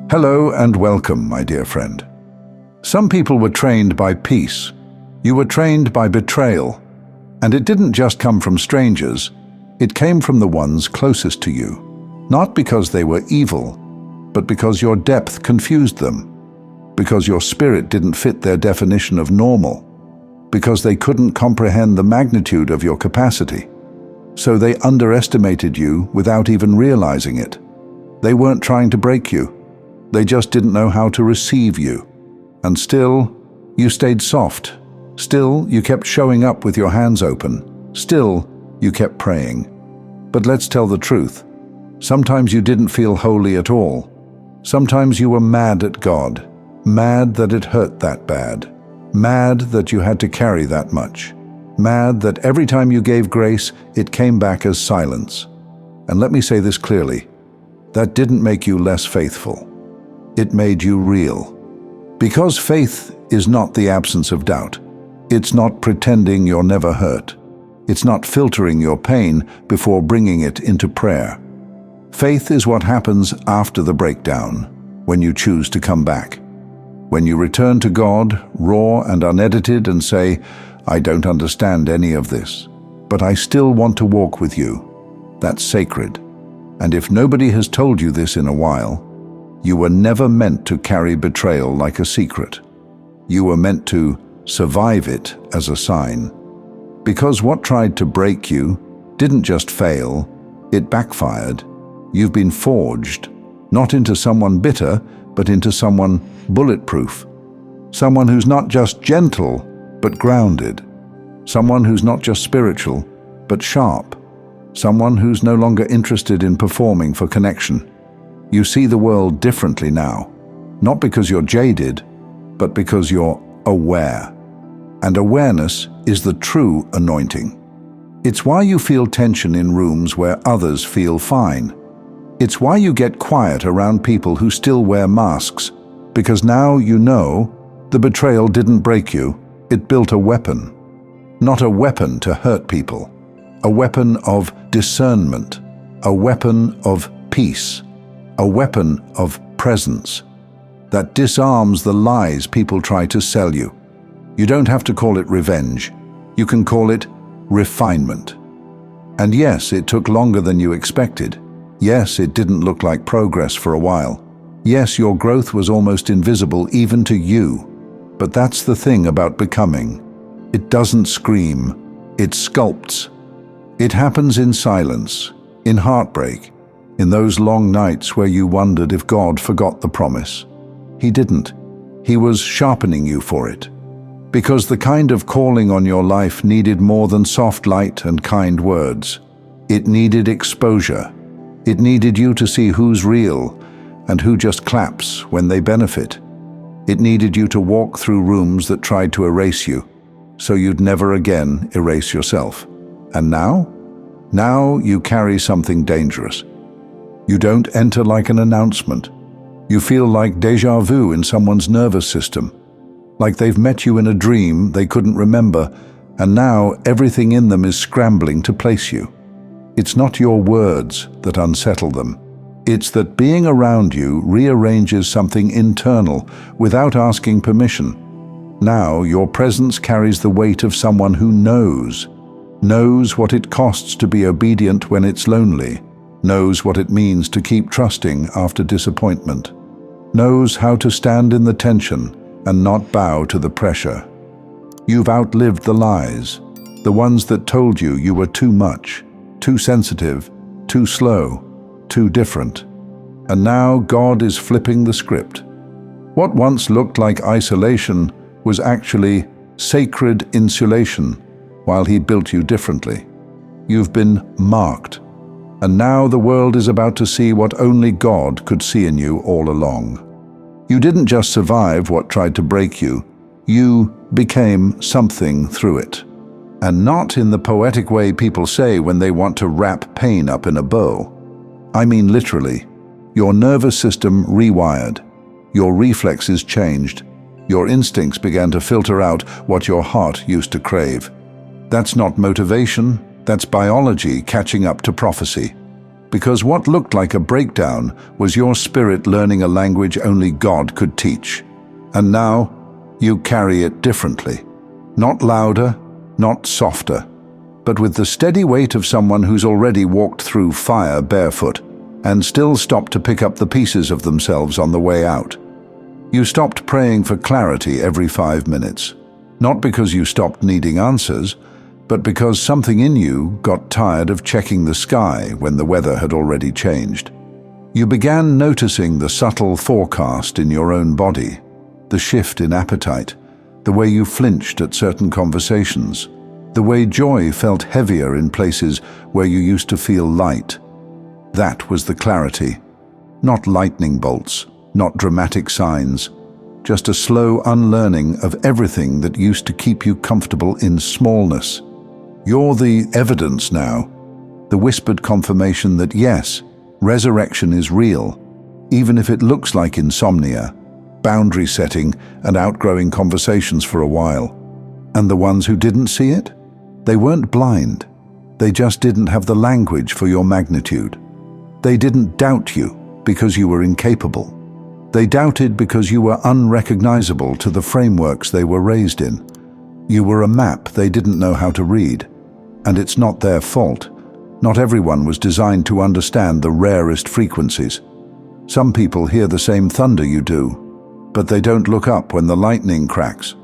Hello and welcome, my dear friend. Some people were trained by peace. You were trained by betrayal. And it didn't just come from strangers, it came from the ones closest to you. Not because they were evil, but because your depth confused them. Because your spirit didn't fit their definition of normal. Because they couldn't comprehend the magnitude of your capacity. So they underestimated you without even realizing it. They weren't trying to break you. They just didn't know how to receive you. And still, you stayed soft. Still, you kept showing up with your hands open. Still, you kept praying. But let's tell the truth. Sometimes you didn't feel holy at all. Sometimes you were mad at God. Mad that it hurt that bad. Mad that you had to carry that much. Mad that every time you gave grace, it came back as silence. And let me say this clearly. That didn't make you less faithful. It made you real. Because faith is not the absence of doubt. It's not pretending you're never hurt. It's not filtering your pain before bringing it into prayer. Faith is what happens after the breakdown, when you choose to come back. When you return to God, raw and unedited, and say, I don't understand any of this, but I still want to walk with you. That's sacred. And if nobody has told you this in a while, you were never meant to carry betrayal like a secret. You were meant to survive it as a sign. Because what tried to break you didn't just fail, it backfired. You've been forged, not into someone bitter, but into someone bulletproof. Someone who's not just gentle, but grounded. Someone who's not just spiritual, but sharp. Someone who's no longer interested in performing for connection. You see the world differently now, not because you're jaded, but because you're aware. And awareness is the true anointing. It's why you feel tension in rooms where others feel fine. It's why you get quiet around people who still wear masks, because now you know the betrayal didn't break you, it built a weapon. Not a weapon to hurt people, a weapon of discernment, a weapon of peace, a weapon of presence that disarms the lies people try to sell you. You don't have to call it revenge. You can call it refinement. And yes, it took longer than you expected. Yes, it didn't look like progress for a while. Yes, your growth was almost invisible even to you. But that's the thing about becoming. It doesn't scream, it sculpts. It happens in silence, in heartbreak, in those long nights where you wondered if God forgot the promise. He didn't. He was sharpening you for it. Because the kind of calling on your life needed more than soft light and kind words. It needed exposure. It needed you to see who's real and who just claps when they benefit. It needed you to walk through rooms that tried to erase you, so you'd never again erase yourself. And now? Now you carry something dangerous. You don't enter like an announcement. You feel like déjà vu in someone's nervous system. Like they've met you in a dream they couldn't remember, and now everything in them is scrambling to place you. It's not your words that unsettle them. It's that being around you rearranges something internal without asking permission. Now your presence carries the weight of someone who knows what it costs to be obedient when it's lonely, knows what it means to keep trusting after disappointment, knows how to stand in the tension and not bow to the pressure. You've outlived the lies, the ones that told you you were too much, too sensitive, too slow, too different. And now God is flipping the script. What once looked like isolation was actually sacred insulation while He built you differently. You've been marked, and now the world is about to see what only God could see in you all along. You didn't just survive what tried to break you, you became something through it. And not in the poetic way people say when they want to wrap pain up in a bow. I mean literally. Your nervous system rewired, your reflexes changed, your instincts began to filter out what your heart used to crave. That's not motivation, that's biology catching up to prophecy. Because what looked like a breakdown was your spirit learning a language only God could teach. And now, you carry it differently. Not louder, not softer, but with the steady weight of someone who's already walked through fire barefoot and still stopped to pick up the pieces of themselves on the way out. You stopped praying for clarity every 5 minutes, not because you stopped needing answers, but because something in you got tired of checking the sky when the weather had already changed. You began noticing the subtle forecast in your own body, the shift in appetite, the way you flinched at certain conversations, the way joy felt heavier in places where you used to feel light. That was the clarity. Not lightning bolts, not dramatic signs, just a slow unlearning of everything that used to keep you comfortable in smallness. You're the evidence now, the whispered confirmation that yes, resurrection is real, even if it looks like insomnia, boundary setting, and outgrowing conversations for a while. And the ones who didn't see it? They weren't blind. They just didn't have the language for your magnitude. They didn't doubt you because you were incapable. They doubted because you were unrecognizable to the frameworks they were raised in. You were a map they didn't know how to read. And it's not their fault. Not everyone was designed to understand the rarest frequencies. Some people hear the same thunder you do, but they don't look up when the lightning cracks.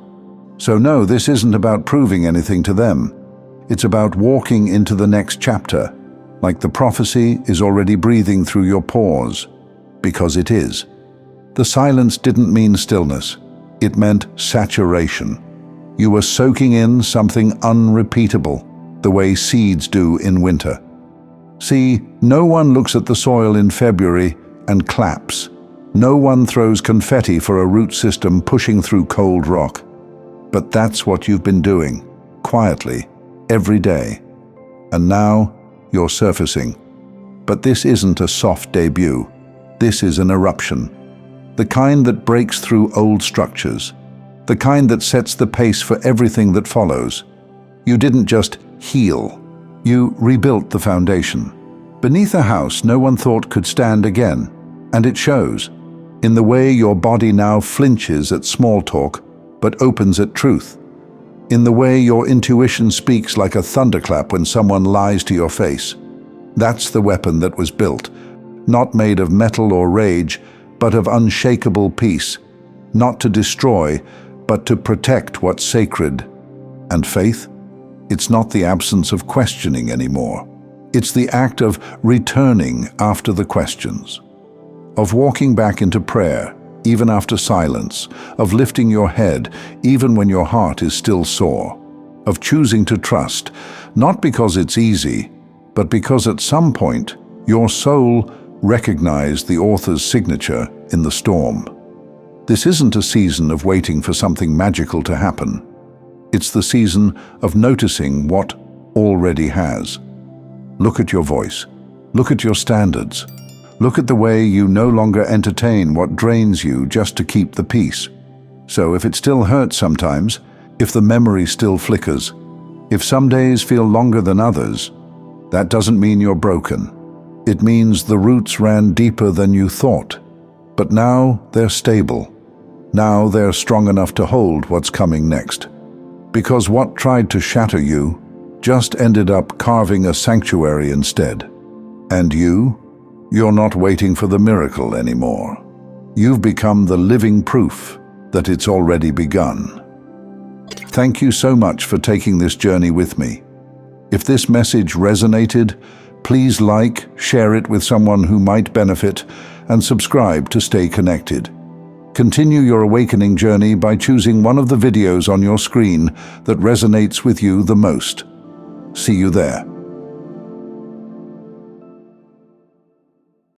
So no, this isn't about proving anything to them. It's about walking into the next chapter, like the prophecy is already breathing through your pores, because it is. The silence didn't mean stillness. It meant saturation. You were soaking in something unrepeatable, the way seeds do in winter. See, no one looks at the soil in February and claps. No one throws confetti for a root system pushing through cold rock. But that's what you've been doing, quietly, every day. And now, you're surfacing. But this isn't a soft debut. This is an eruption. The kind that breaks through old structures. The kind that sets the pace for everything that follows. You didn't just heal. You rebuilt the foundation. Beneath a house no one thought could stand again. And it shows. In the way your body now flinches at small talk, but opens at truth. In the way your intuition speaks like a thunderclap when someone lies to your face. That's the weapon that was built, not made of metal or rage, but of unshakable peace, not to destroy, but to protect what's sacred. And faith? It's not the absence of questioning anymore. It's the act of returning after the questions, of walking back into prayer, even after silence, of lifting your head, even when your heart is still sore, of choosing to trust, not because it's easy, but because at some point, your soul recognized the author's signature in the storm. This isn't a season of waiting for something magical to happen. It's the season of noticing what already has. Look at your voice. Look at your standards. Look at the way you no longer entertain what drains you just to keep the peace. So if it still hurts sometimes, if the memory still flickers, if some days feel longer than others, that doesn't mean you're broken. It means the roots ran deeper than you thought. But now they're stable. Now they're strong enough to hold what's coming next. Because what tried to shatter you just ended up carving a sanctuary instead. And you're not waiting for the miracle anymore. You've become the living proof that it's already begun. Thank you so much for taking this journey with me. If this message resonated, please like, share it with someone who might benefit, and subscribe to stay connected. Continue your awakening journey by choosing one of the videos on your screen that resonates with you the most. See you there.